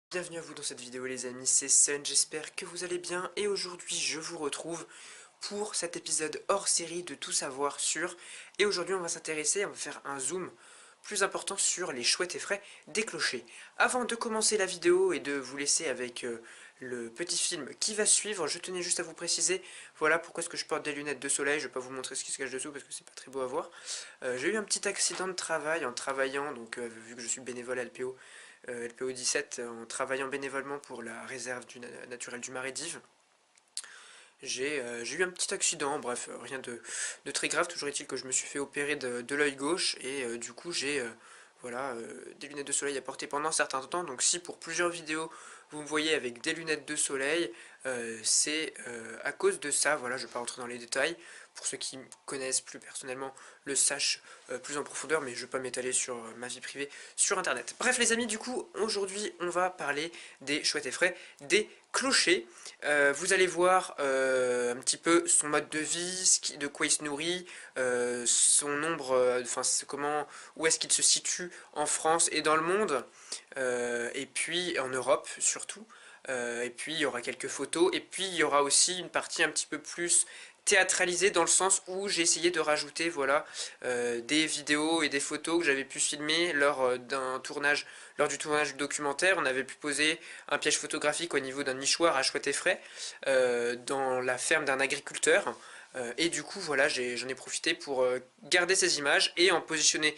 Bienvenue à vous dans cette vidéo les amis, c'est Sun, j'espère que vous allez bien et aujourd'hui je vous retrouve pour cet épisode hors série de Tout savoir sur, et aujourd'hui on va faire un zoom plus important sur les chouettes et frais des clochers. Avant de commencer la vidéo et de vous laisser avec le petit film qui va suivre, je tenais juste à vous préciser, voilà pourquoi est-ce que je porte des lunettes de soleil, je ne vais pas vous montrer ce qui se cache dessous parce que c'est pas très beau à voir. J'ai eu un petit accident de travail en travaillant, donc vu que je suis bénévole à LPO, LPO 17, en travaillant bénévolement pour la réserve naturelle du Marais d'Yves. J'ai eu un petit accident, bref, rien de très grave, toujours est-il que je me suis fait opérer de l'œil gauche et du coup j'ai voilà, des lunettes de soleil à porter pendant un certain temps, donc si pour plusieurs vidéos vous me voyez avec des lunettes de soleil, c'est à cause de ça, voilà, je ne vais pas rentrer dans les détails, pour ceux qui me connaissent plus personnellement le sachent plus en profondeur, mais je ne vais pas m'étaler sur ma vie privée sur internet. Bref les amis, du coup, aujourd'hui on va parler des chouettes et frais, des clochers. Vous allez voir un petit peu son mode de vie, de quoi il se nourrit, son nombre, enfin comment, où est-ce qu'il se situe en France et dans le monde, et puis en Europe surtout. Et puis il y aura quelques photos, et puis il y aura aussi une partie un petit peu plus théâtralisée dans le sens où j'ai essayé de rajouter voilà, des vidéos et des photos que j'avais pu filmer lors du tournage du documentaire. On avait pu poser un piège photographique au niveau d'un nichoir à Chouette et Frais dans la ferme d'un agriculteur. Et du coup, voilà, j'en ai profité pour garder ces images et en positionner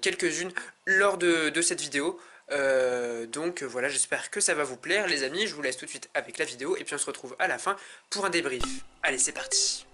quelques-unes lors de cette vidéo. Donc voilà, j'espère que ça va vous plaire les amis, je vous laisse tout de suite avec la vidéo et puis on se retrouve à la fin pour un débrief. Allez, c'est parti.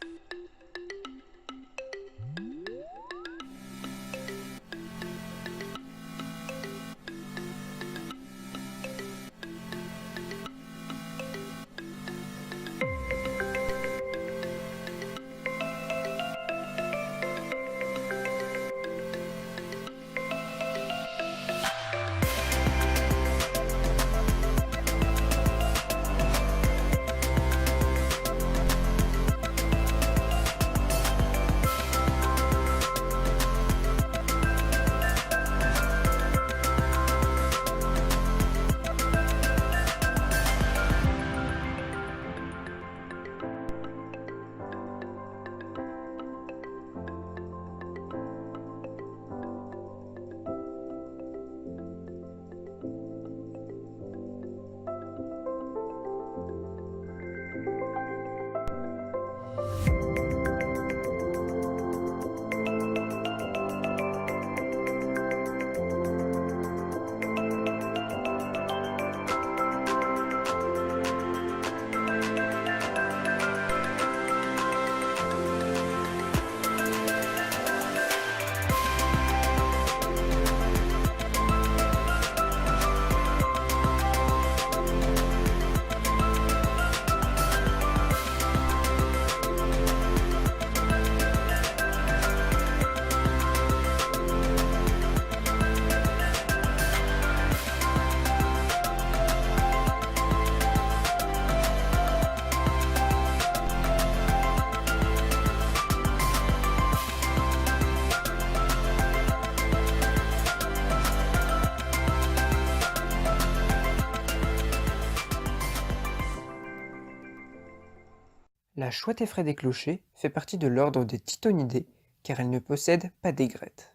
La chouette effraie des clochers fait partie de l'ordre des Titonidés car elle ne possède pas d'aigrette.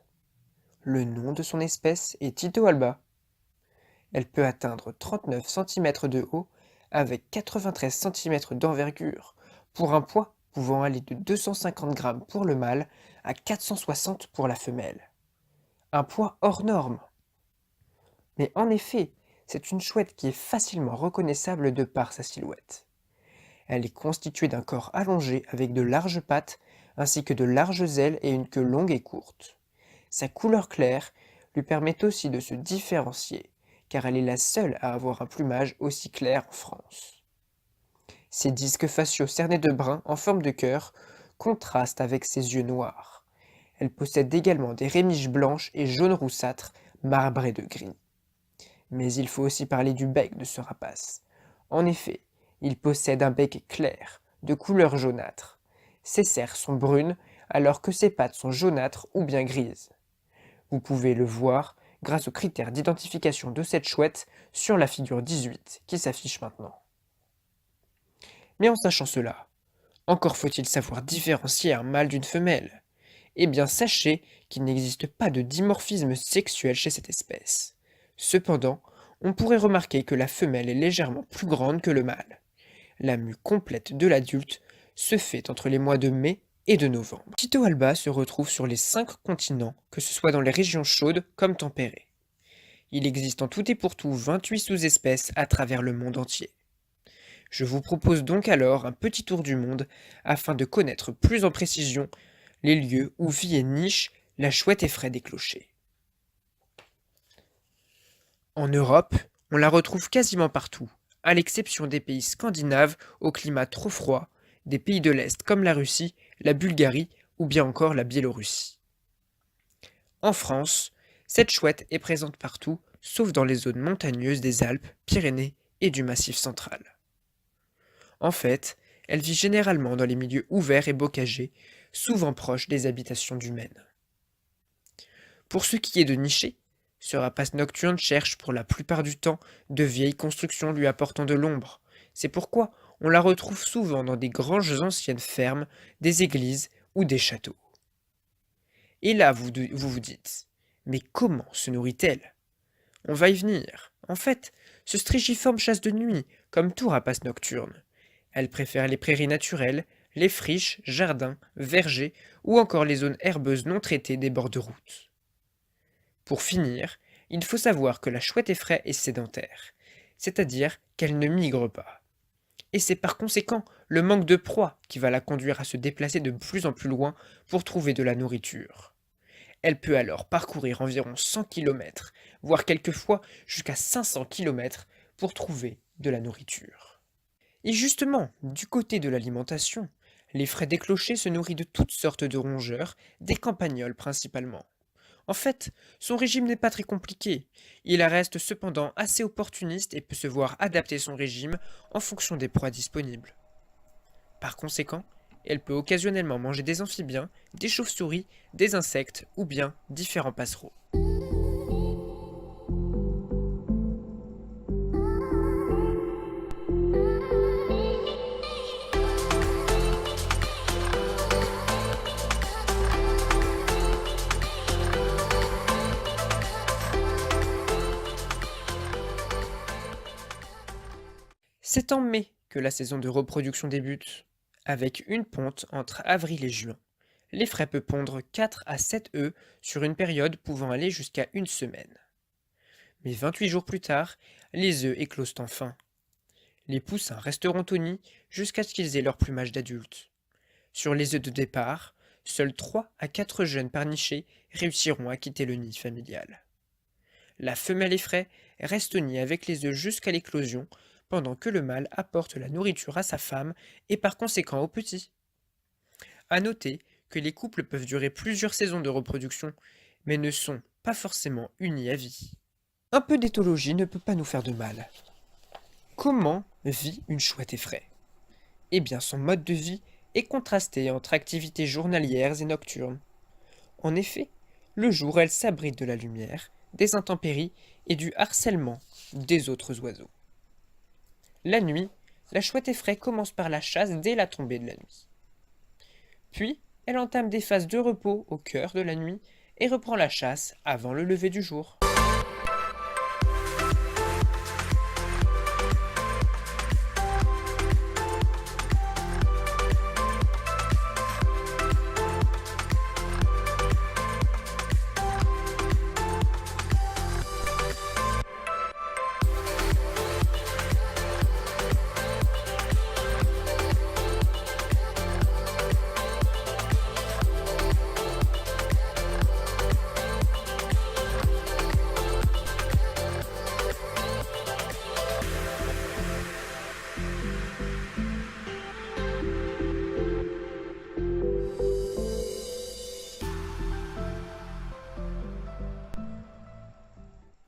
Le nom de son espèce est Tito alba. Elle peut atteindre 39 cm de haut avec 93 cm d'envergure pour un poids pouvant aller de 250 g pour le mâle à 460 pour la femelle. Un poids hors norme. Mais en effet, c'est une chouette qui est facilement reconnaissable de par sa silhouette. Elle est constituée d'un corps allongé avec de larges pattes, ainsi que de larges ailes et une queue longue et courte. Sa couleur claire lui permet aussi de se différencier, car elle est la seule à avoir un plumage aussi clair en France. Ses disques faciaux cernés de brun en forme de cœur contrastent avec ses yeux noirs. Elle possède également des rémiges blanches et jaunes roussâtres marbrées de gris. Mais il faut aussi parler du bec de ce rapace. En effet, il possède un bec clair, de couleur jaunâtre. Ses cerres sont brunes, alors que ses pattes sont jaunâtres ou bien grises. Vous pouvez le voir grâce aux critères d'identification de cette chouette sur la figure 18 qui s'affiche maintenant. Mais en sachant cela, encore faut-il savoir différencier un mâle d'une femelle. Eh bien sachez qu'il n'existe pas de dimorphisme sexuel chez cette espèce. Cependant, on pourrait remarquer que la femelle est légèrement plus grande que le mâle. La mue complète de l'adulte se fait entre les mois de mai et de novembre. Tito alba se retrouve sur les 5 continents, que ce soit dans les régions chaudes comme tempérées. Il existe en tout et pour tout 28 sous-espèces à travers le monde entier. Je vous propose donc alors un petit tour du monde afin de connaître plus en précision les lieux où vit et niche la chouette effraie des clochers. En Europe, on la retrouve quasiment partout, à l'exception des pays scandinaves au climat trop froid, des pays de l'Est comme la Russie, la Bulgarie ou bien encore la Biélorussie. En France, cette chouette est présente partout, sauf dans les zones montagneuses des Alpes, Pyrénées et du Massif central. En fait, elle vit généralement dans les milieux ouverts et bocagés, souvent proches des habitations humaines. Pour ce qui est de nicher, ce rapace nocturne cherche pour la plupart du temps de vieilles constructions lui apportant de l'ombre. C'est pourquoi on la retrouve souvent dans des granges anciennes fermes, des églises ou des châteaux. Et là, vous dites, mais comment se nourrit-elle? On va y venir. En fait, ce strigiforme chasse de nuit, comme tout rapace nocturne. Elle préfère les prairies naturelles, les friches, jardins, vergers ou encore les zones herbeuses non traitées des bords de route. Pour finir, il faut savoir que la chouette effraie est sédentaire, c'est-à-dire qu'elle ne migre pas. Et c'est par conséquent le manque de proie qui va la conduire à se déplacer de plus en plus loin pour trouver de la nourriture. Elle peut alors parcourir environ 100 km, voire quelquefois jusqu'à 500 km pour trouver de la nourriture. Et justement, du côté de l'alimentation, l'effraie des clochers se nourrit de toutes sortes de rongeurs, des campagnols principalement. En fait, son régime n'est pas très compliqué. Il reste cependant assez opportuniste et peut se voir adapter son régime en fonction des proies disponibles. Par conséquent, elle peut occasionnellement manger des amphibiens, des chauves-souris, des insectes ou bien différents passereaux. C'est en mai que la saison de reproduction débute, avec une ponte entre avril et juin. L'effraie peut pondre 4 à 7 œufs sur une période pouvant aller jusqu'à une semaine. Mais 28 jours plus tard, les œufs éclosent enfin. Les poussins resteront au nid jusqu'à ce qu'ils aient leur plumage d'adulte. Sur les œufs de départ, seuls 3 à 4 jeunes par nichée réussiront à quitter le nid familial. La femelle effraie reste au nid avec les œufs jusqu'à l'éclosion, pendant que le mâle apporte la nourriture à sa femme et par conséquent aux petits. À noter que les couples peuvent durer plusieurs saisons de reproduction, mais ne sont pas forcément unis à vie. Un peu d'éthologie ne peut pas nous faire de mal. Comment vit une chouette effraie? Eh bien, son mode de vie est contrasté entre activités journalières et nocturnes. En effet, le jour, elle s'abrite de la lumière, des intempéries et du harcèlement des autres oiseaux. La nuit, la chouette effraie commence par la chasse dès la tombée de la nuit. Puis, elle entame des phases de repos au cœur de la nuit et reprend la chasse avant le lever du jour.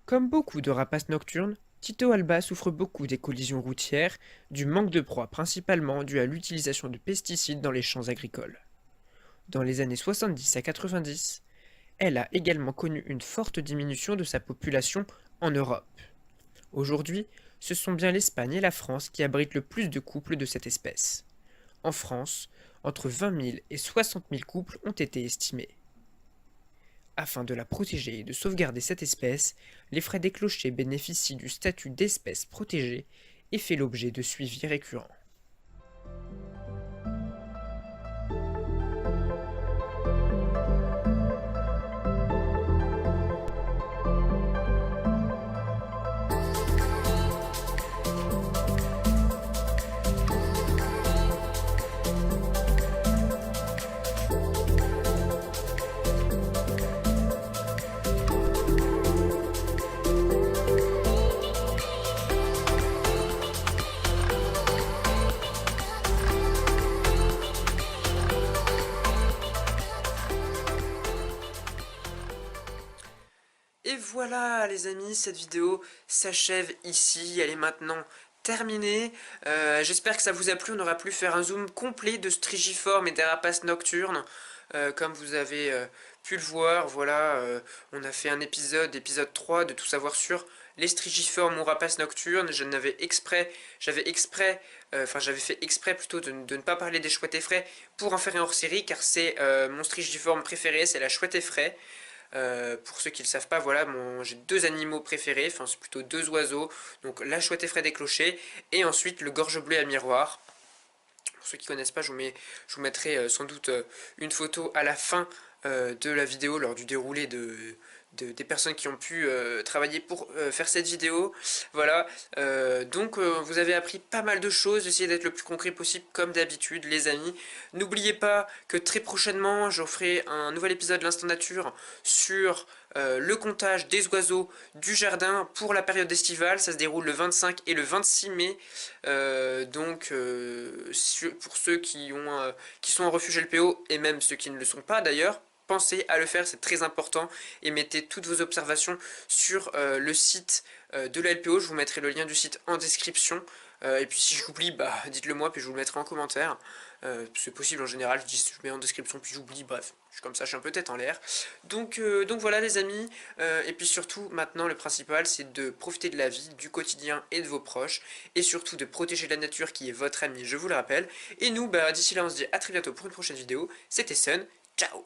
Comme beaucoup de rapaces nocturnes, Tito alba souffre beaucoup des collisions routières, du manque de proie principalement dû à l'utilisation de pesticides dans les champs agricoles. Dans les années 70 à 90, Elle a également connu une forte diminution de sa population en Europe. Aujourd'hui, ce sont bien l'Espagne et la France qui abritent le plus de couples de cette espèce. En France, entre 20 000 et 60 000 couples ont été estimés. Afin de la protéger et de sauvegarder cette espèce, les fraies des clochers bénéficient du statut d'espèce protégée et fait l'objet de suivis récurrents. Et voilà les amis, cette vidéo s'achève ici, elle est maintenant terminée. J'espère que ça vous a plu, on aura pu faire un zoom complet de Strigiformes et des rapaces nocturnes. Comme vous avez pu le voir, voilà, on a fait un épisode 3 de Tout savoir sur les Strigiformes ou rapaces nocturnes. J'avais fait exprès plutôt de ne pas parler des chouettes effraies pour en faire un hors-série, car c'est mon Strigiforme préféré, c'est la chouette effraie. Pour ceux qui ne le savent pas, voilà, j'ai deux animaux préférés, enfin c'est plutôt deux oiseaux, donc la chouette effraie des clochers, et ensuite le gorge bleu à miroir. Pour ceux qui ne connaissent pas, je vous mettrai sans doute une photo à la fin de la vidéo lors du déroulé des personnes qui ont pu travailler pour faire cette vidéo. Voilà, donc vous avez appris pas mal de choses, essayez d'être le plus concret possible comme d'habitude les amis. N'oubliez pas que très prochainement je ferai un nouvel épisode de l'Instant Nature sur le comptage des oiseaux du jardin pour la période estivale. Ça se déroule le 25 et le 26 mai. Pour ceux qui sont en refuge LPO et même ceux qui ne le sont pas d'ailleurs, pensez à le faire, c'est très important, et mettez toutes vos observations sur le site de la LPO. Je vous mettrai le lien du site en description. Et puis si j'oublie, bah dites-le moi, puis je vous le mettrai en commentaire. C'est possible en général, je mets en description puis j'oublie, bref, je suis comme ça, je suis un peu tête en l'air. Donc voilà les amis, et puis surtout maintenant le principal c'est de profiter de la vie, du quotidien et de vos proches, et surtout de protéger la nature qui est votre ami, je vous le rappelle. Et nous, bah d'ici là on se dit à très bientôt pour une prochaine vidéo, c'était Sun, ciao.